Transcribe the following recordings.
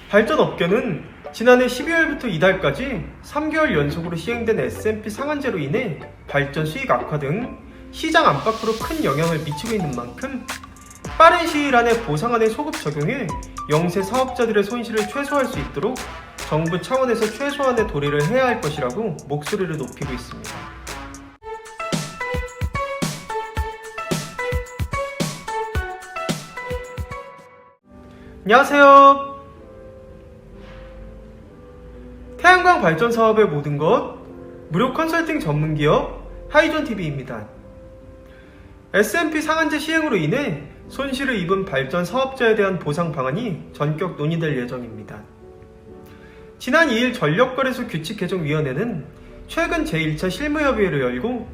발전업계는 지난해 12월부터 이달까지 3개월 연속으로 시행된 S&P 상한제로 인해 발전 수익 악화 등 시장 안팎으로 큰 영향을 미치고 있는 만큼 빠른 시일 안에 보상안의 소급 적용해 영세 사업자들의 손실을 최소화할 수 있도록 정부 차원에서 최소한의 도리를 해야 할 것이라고 목소리를 높이고 있습니다. 안녕하세요. 태양광 발전 사업의 모든 것 무료 컨설팅 전문기업 하이존TV입니다. S&P 상한제 시행으로 인해 손실을 입은 발전 사업자에 대한 보상 방안이 전격 논의될 예정입니다. 지난 2일 전력거래소 규칙개정위원회는 최근 제1차 실무협의회를 열고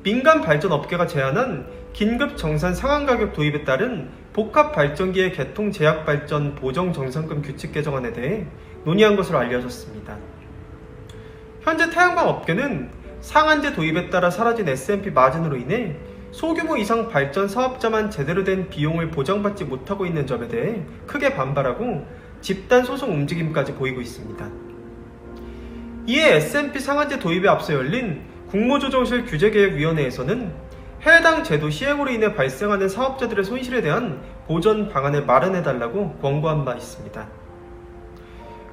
민간 발전업계가 제안한 긴급 정산 상한가격 도입에 따른 복합발전기의 개통 제약발전 보정정산금 규칙 개정안에 대해 논의한 것으로 알려졌습니다. 현재 태양광 업계는 상한제 도입에 따라 사라진 S&P 마진으로 인해 소규모 이상 발전 사업자만 제대로 된 비용을 보장받지 못하고 있는 점에 대해 크게 반발하고 집단 소송 움직임까지 보이고 있습니다. 이에 S&P 상한제 도입에 앞서 열린 국무조정실 규제개혁위원회에서는 해당 제도 시행으로 인해 발생하는 사업자들의 손실에 대한 보전 방안을 마련해달라고 권고한 바 있습니다.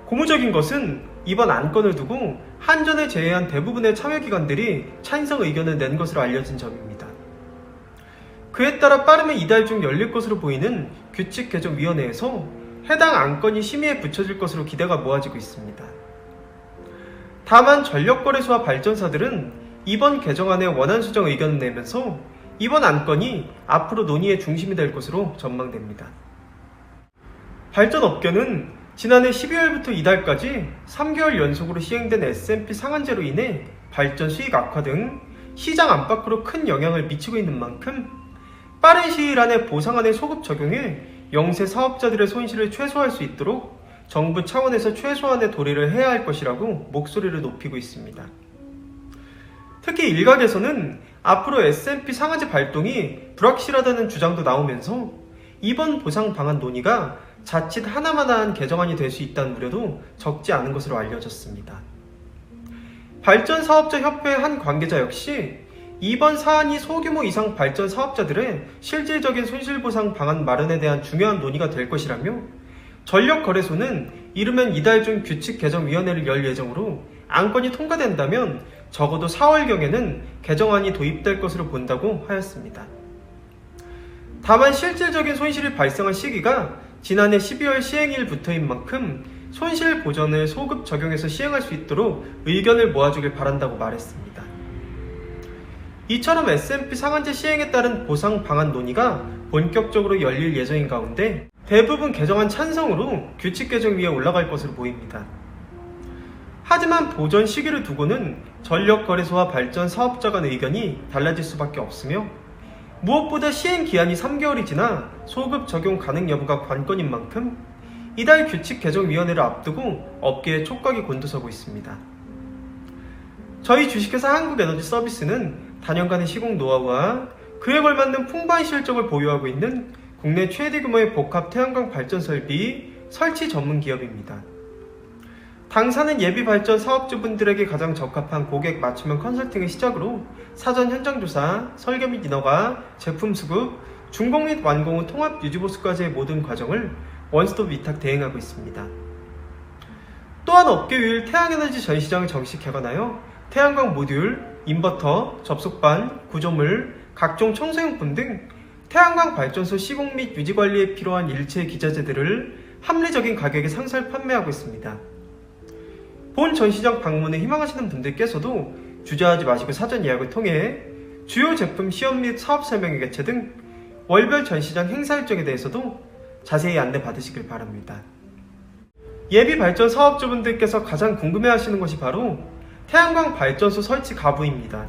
고무적인 것은 이번 안건을 두고 한전을 제외한 대부분의 참여기관들이 찬성 의견을 낸 것으로 알려진 점입니다. 그에 따라 빠르면 이달 중 열릴 것으로 보이는 규칙개정위원회에서 해당 안건이 심의에 붙여질 것으로 기대가 모아지고 있습니다. 다만 전력거래소와 발전사들은 이번 개정안에 원안 수정 의견을 내면서 이번 안건이 앞으로 논의의 중심이 될 것으로 전망됩니다. 발전업계는 지난해 12월부터 이달까지 3개월 연속으로 시행된 S&P 상한제로 인해 발전 수익 악화 등 시장 안팎으로 큰 영향을 미치고 있는 만큼 빠른 시일 안에 보상안의 소급 적용해 영세 사업자들의 손실을 최소화할 수 있도록 정부 차원에서 최소한의 도리를 해야 할 것이라고 목소리를 높이고 있습니다. 특히 일각에서는 앞으로 S&P 상한제 발동이 불확실하다는 주장도 나오면서 이번 보상 방안 논의가 자칫 하나마나한 개정안이 될 수 있다는 우려도 적지 않은 것으로 알려졌습니다. 발전사업자협회 한 관계자 역시 이번 사안이 소규모 이상 발전 사업자들의 실질적인 손실보상 방안 마련에 대한 중요한 논의가 될 것이라며 전력거래소는 이르면 이달 중 규칙개정위원회를 열 예정으로 안건이 통과된다면 적어도 4월경에는 개정안이 도입될 것으로 본다고 하였습니다. 다만 실질적인 손실이 발생한 시기가 지난해 12월 시행일부터인 만큼 손실 보전을 소급 적용해서 시행할 수 있도록 의견을 모아주길 바란다고 말했습니다. 이처럼 S&P 상한제 시행에 따른 보상 방안 논의가 본격적으로 열릴 예정인 가운데 대부분 개정안 찬성으로 규칙개정위에 올라갈 것으로 보입니다. 하지만 보전 시기를 두고는 전력거래소와 발전 사업자 간 의견이 달라질 수밖에 없으며 무엇보다 시행 기한이 3개월이 지나 소급 적용 가능 여부가 관건인 만큼 이달 규칙개정위원회를 앞두고 업계에 촉각이 곤두서고 있습니다. 저희 주식회사 한국에너지서비스는 단연간의 시공 노하우와 그에 걸맞는 풍부한 실적을 보유하고 있는 국내 최대 규모의 복합 태양광 발전 설비 설치 전문 기업입니다. 당사는 예비 발전 사업주분들에게 가장 적합한 고객 맞춤형 컨설팅을 시작으로 사전 현장 조사, 설계 및 인허가, 제품 수급, 준공 및 완공 후 통합 유지보수까지의 모든 과정을 원스톱 위탁 대행하고 있습니다. 또한 업계 유일 태양에너지 전시장을 정식 개관하여 태양광 모듈, 인버터, 접속반, 구조물, 각종 청소용품 등 태양광 발전소 시공 및 유지 관리에 필요한 일체 기자재들을 합리적인 가격에 상설 판매하고 있습니다. 본 전시장 방문을 희망하시는 분들께서도 주저하지 마시고 사전 예약을 통해 주요 제품 시연 및 사업 설명회 개최 등 월별 전시장 행사 일정에 대해서도 자세히 안내 받으시길 바랍니다. 예비 발전 사업주분들께서 가장 궁금해하시는 것이 바로 태양광 발전소 설치 가부입니다.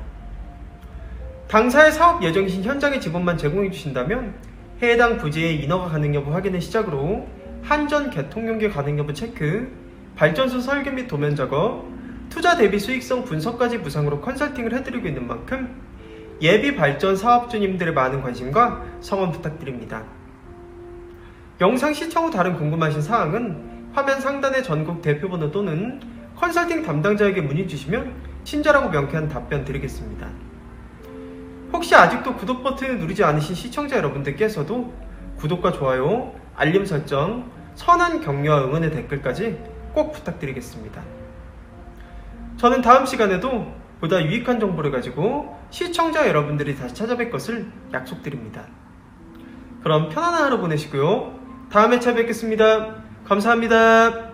당사의 사업 예정이신 현장의 지분만 제공해 주신다면 해당 부지의 인허가 가능 여부 확인을 시작으로 한전 개통 연계 가능 여부 체크, 발전소 설계 및 도면 작업, 투자 대비 수익성 분석까지 무상으로 컨설팅을 해드리고 있는 만큼 예비 발전 사업주님들의 많은 관심과 성원 부탁드립니다. 영상 시청 후 다른 궁금하신 사항은 화면 상단의 전국 대표번호 또는 컨설팅 담당자에게 문의 주시면 친절하고 명쾌한 답변 드리겠습니다. 혹시 아직도 구독 버튼을 누르지 않으신 시청자 여러분들께서도 구독과 좋아요, 알림 설정, 선한 격려와 응원의 댓글까지 꼭 부탁드리겠습니다. 저는 다음 시간에도 보다 유익한 정보를 가지고 시청자 여러분들이 다시 찾아뵐 것을 약속드립니다. 그럼 편안한 하루 보내시고요. 다음에 찾아뵙겠습니다. 감사합니다.